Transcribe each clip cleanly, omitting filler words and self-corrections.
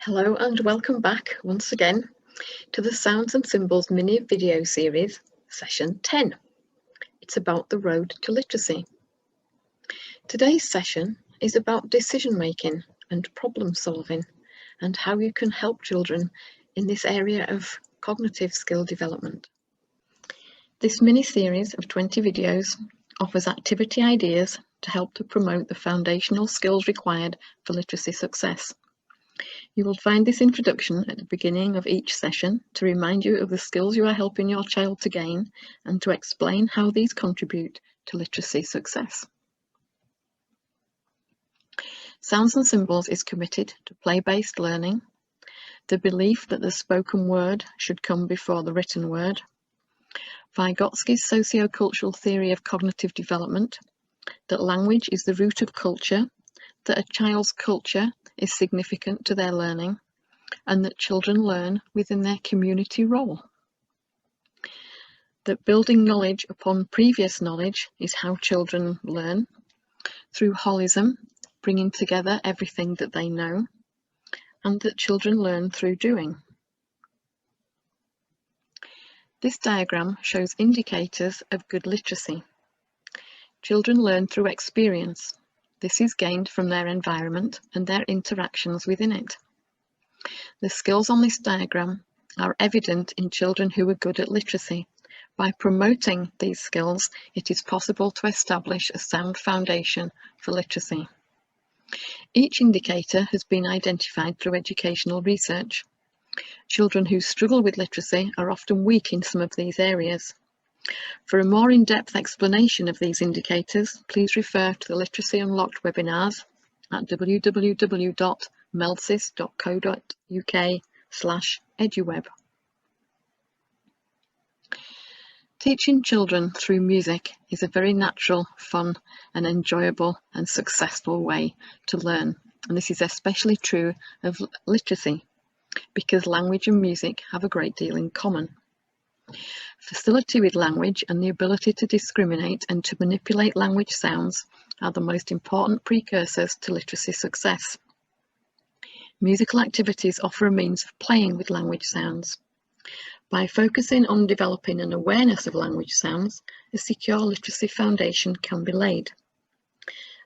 Hello and welcome back once again to the Sounds and Symbols mini video series, session 10. It's about the road to literacy. Today's session is about decision making and problem solving and how you can help children in this area of cognitive skill development. This mini series of 20 videos offers activity ideas to help to promote the foundational skills required for literacy success. You will find this introduction at the beginning of each session to remind you of the skills you are helping your child to gain and to explain how these contribute to literacy success. Sounds and Symbols is committed to play-based learning, the belief that the spoken word should come before the written word, Vygotsky's sociocultural theory of cognitive development, that language is the root of culture, that a child's culture is significant to their learning, and that children learn within their community role. That building knowledge upon previous knowledge is how children learn, through holism, bringing together everything that they know, and that children learn through doing. This diagram shows indicators of good literacy. Children learn through experience. This is gained from their environment and their interactions within it. The skills on this diagram are evident in children who are good at literacy. By promoting these skills, it is possible to establish a sound foundation for literacy. Each indicator has been identified through educational research. Children who struggle with literacy are often weak in some of these areas. For a more in-depth explanation of these indicators, please refer to the Literacy Unlocked webinars at www.melsis.co.uk/eduweb. Teaching children through music is a very natural, fun and enjoyable and successful way to learn, and this is especially true of literacy because language and music have a great deal in common. Facility with language and the ability to discriminate and to manipulate language sounds are the most important precursors to literacy success. Musical activities offer a means of playing with language sounds. By focusing on developing an awareness of language sounds, a secure literacy foundation can be laid.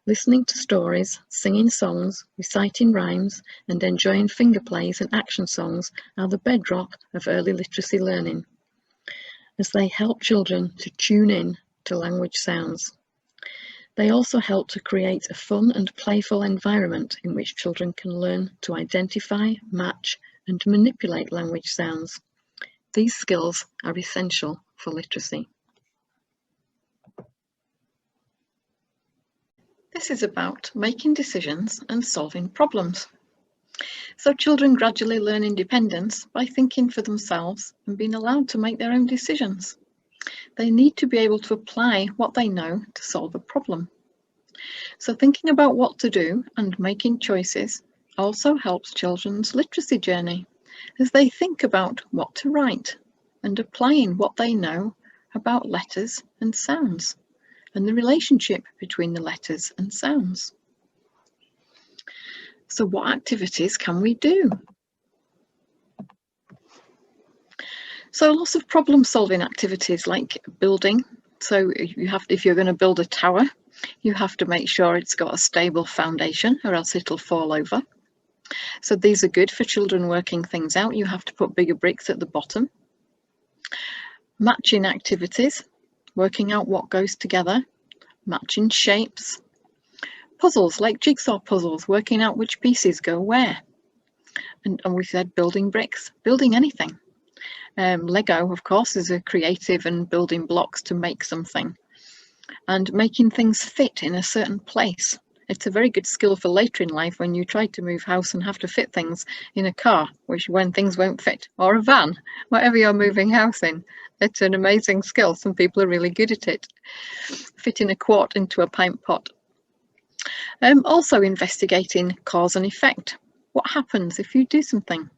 Listening to stories, singing songs, reciting rhymes, and enjoying finger plays and action songs are the bedrock of early literacy learning, as they help children to tune in to language sounds. They also help to create a fun and playful environment in which children can learn to identify, match, and manipulate language sounds. These skills are essential for literacy. This is about making decisions and solving problems. So children gradually learn independence by thinking for themselves and being allowed to make their own decisions. They need to be able to apply what they know to solve a problem. So thinking about what to do and making choices also helps children's literacy journey, as they think about what to write and applying what they know about letters and sounds and the relationship between the letters and sounds. So what activities can we do? So lots of problem solving activities like building. So if you're going to build a tower, you have to make sure it's got a stable foundation or else it'll fall over. So these are good for children working things out. You have to put bigger bricks at the bottom. Matching activities, working out what goes together, matching shapes. Puzzles like jigsaw puzzles, working out which pieces go where. And we said building bricks, building anything. Lego, of course, is a creative and building blocks to make something. And making things fit in a certain place. It's a very good skill for later in life when you try to move house and have to fit things in a car, when things won't fit, or a van, whatever you're moving house in. It's an amazing skill. Some people are really good at it. Fitting a quart into a pint pot. Also investigating cause and effect. What happens if you do something?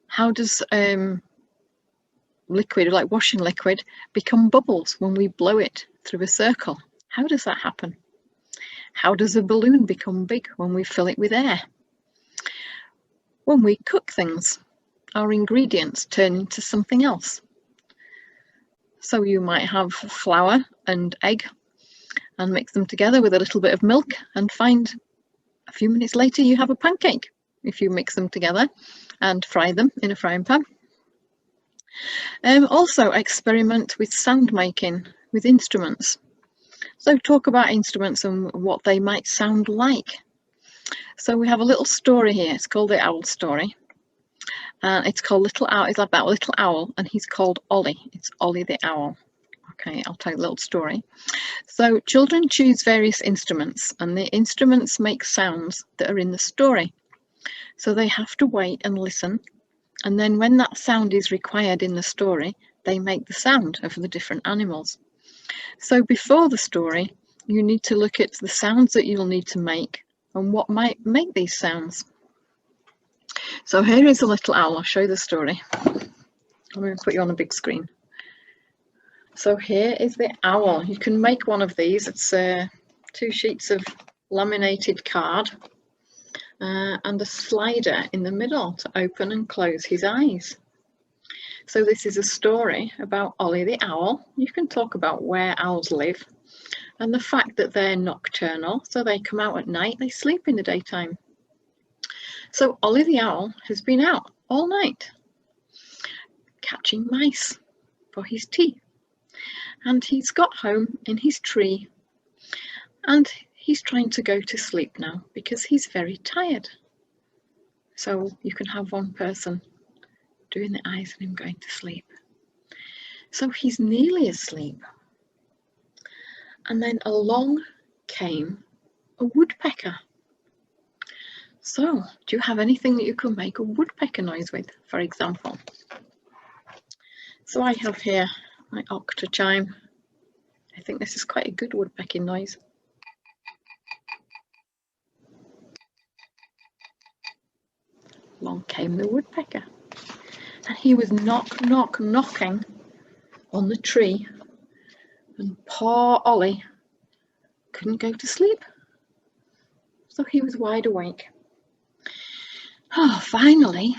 How does liquid, like washing liquid, become bubbles when we blow it through a circle? How does that happen? How does a balloon become big when we fill it with air? When we cook things, our ingredients turn into something else. So you might have flour and egg and mix them together with a little bit of milk and find a few minutes later you have a pancake if you mix them together and fry them in a frying pan. Also experiment with sound making with instruments. So talk about instruments and what they might sound like. So we have a little story here. It's called the Owl Story. It's called Little Owl. It's about a little owl, and he's called Ollie. It's Ollie the Owl. Okay, I'll tell you a little story. So children choose various instruments, and the instruments make sounds that are in the story. So they have to wait and listen, and then when that sound is required in the story, they make the sound of the different animals. So before the story, you need to look at the sounds that you'll need to make and what might make these sounds. So here is a little owl. I'll show you the story. I'm going to put you on a big screen. So here is the owl. You can make one of these. It's 2 sheets of laminated card and a slider in the middle to open and close his eyes. So this is a story about Ollie the owl. You can talk about where owls live and the fact that they're nocturnal, so they come out at night, they sleep in the daytime. So Ollie the owl has been out all night catching mice for his tea, and he's got home in his tree and he's trying to go to sleep now because he's very tired. So you can have one person doing the eyes and him going to sleep. So he's nearly asleep, and then along came a woodpecker. So do you have anything that you can make a woodpecker noise with, for example? So I have here my octa chime. I think this is quite a good woodpecking noise. Along came the woodpecker, and he was knocking on the tree, and poor Ollie couldn't go to sleep, so he was wide awake. Oh, finally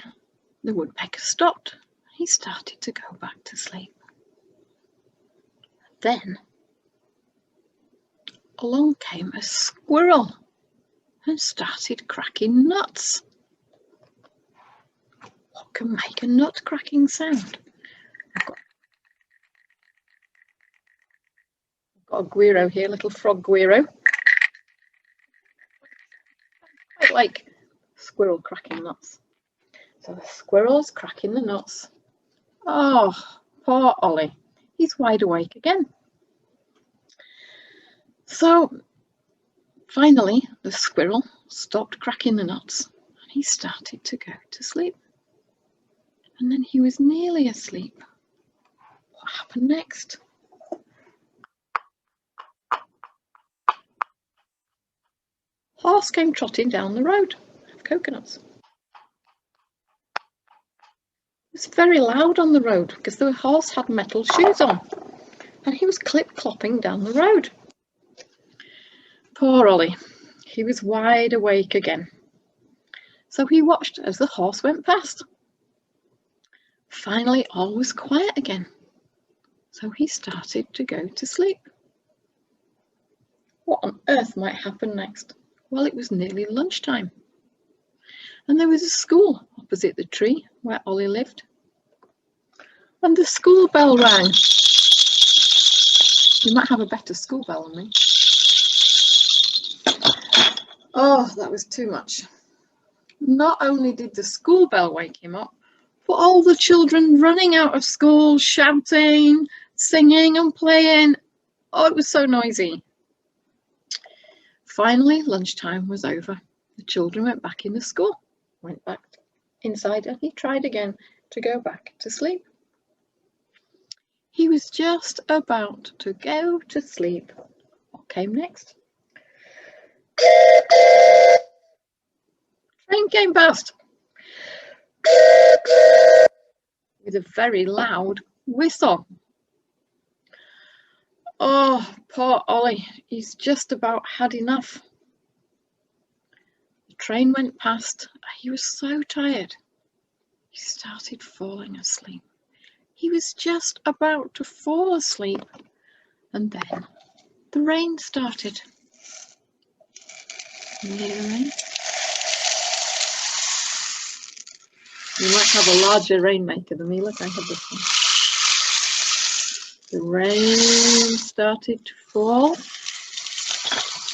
the woodpecker stopped. He started to go back to sleep. Then along came a squirrel and started cracking nuts. What can make a nut cracking sound? I've got a guiro here, little frog guiro. Quite like squirrel cracking nuts. So the squirrel's cracking the nuts. Oh, poor Ollie. He's wide awake again. So finally the squirrel stopped cracking the nuts and he started to go to sleep. And then he was nearly asleep. What happened next? Horse came trotting down the road of coconuts. It was very loud on the road because the horse had metal shoes on and he was clip-clopping down the road. Poor Ollie, he was wide awake again. So he watched as the horse went past. Finally, all was quiet again. So he started to go to sleep. What on earth might happen next? Well, it was nearly lunchtime. And there was a school opposite the tree where Ollie lived. And the school bell rang. You might have a better school bell than me. Oh, that was too much. Not only did the school bell wake him up, but all the children running out of school, shouting, singing and playing. Oh, it was so noisy. Finally, lunchtime was over. The children went back into school, went back inside, and he tried again to go back to sleep. He was just about to go to sleep. What came next? Train came past with a very loud whistle. Oh, poor Ollie, he's just about had enough. The The train went past. He was so tired. He started falling asleep. He was just about to fall asleep, and then the rain started. Can you hear the rain? You might have a larger rainmaker than me. Look, I have this one. The rain started to fall,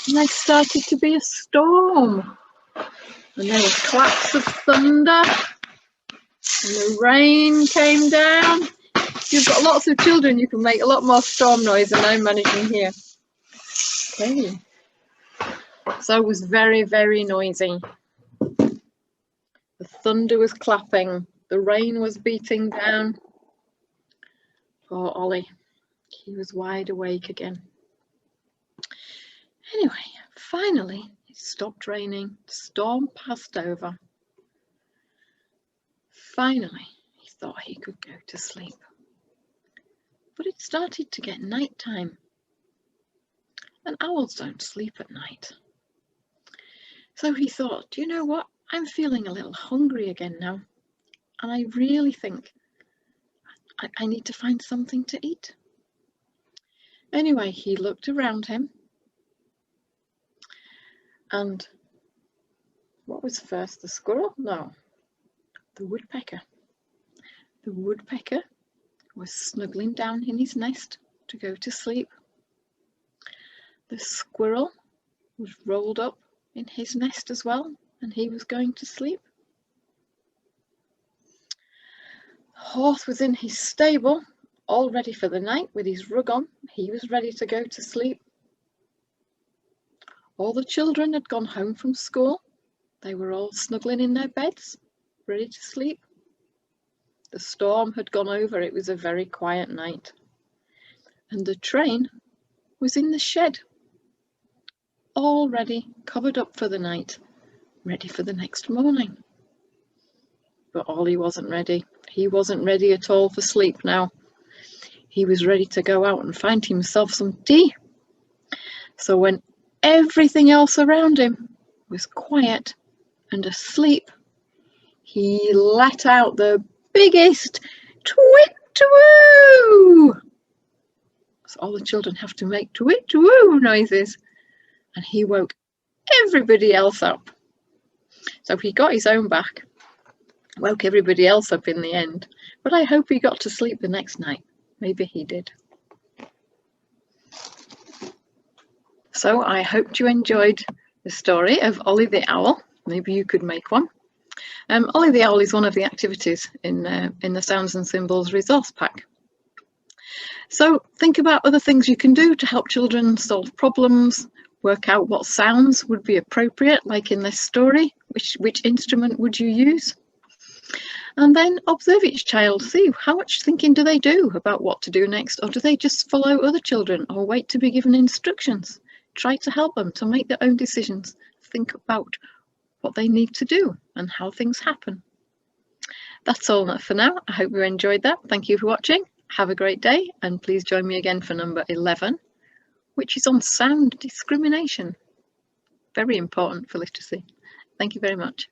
and there started to be a storm. And there were claps of thunder, and the rain came down. If you've got lots of children, you can make a lot more storm noise than I'm managing here. Okay. So it was very, very noisy. The thunder was clapping, the rain was beating down. Poor Ollie, he was wide awake again. Anyway, finally it stopped raining, the storm passed over. Finally, he thought he could go to sleep. But it started to get night time, and owls don't sleep at night. So he thought, you know what? I'm feeling a little hungry again now, and I really think I need to find something to eat. Anyway, he looked around him, and what was first, the squirrel? No, the woodpecker. The woodpecker was snuggling down in his nest to go to sleep. The squirrel was rolled up in his nest as well, and he was going to sleep. The horse was in his stable, all ready for the night with his rug on. He was ready to go to sleep. All the children had gone home from school. They were all snuggling in their beds, ready to sleep. The storm had gone over. It was a very quiet night. And the train was in the shed, all ready, covered up for the night, ready for the next morning. But Ollie wasn't ready. He wasn't ready at all for sleep now. He was ready to go out and find himself some tea. So when everything else around him was quiet and asleep, he let out the biggest twit-twoo. So all the children have to make twit-twoo noises, and he woke everybody else up. So he got his own back, woke everybody else up in the end, but I hope he got to sleep the next night. Maybe he did. So I hope you enjoyed the story of Ollie the Owl. Maybe you could make one. Ollie the Owl is one of the activities in the Sounds and Symbols resource pack. So think about other things you can do to help children solve problems, work out what sounds would be appropriate, like in this story, which instrument would you use? And then observe each child, see how much thinking do they do about what to do next, or do they just follow other children or wait to be given instructions? Try to help them to make their own decisions, think about what they need to do and how things happen. That's all for now. I hope you enjoyed that. Thank you for watching. Have a great day, and please join me again for number 11, which is on sound discrimination. Very important for literacy. Thank you very much.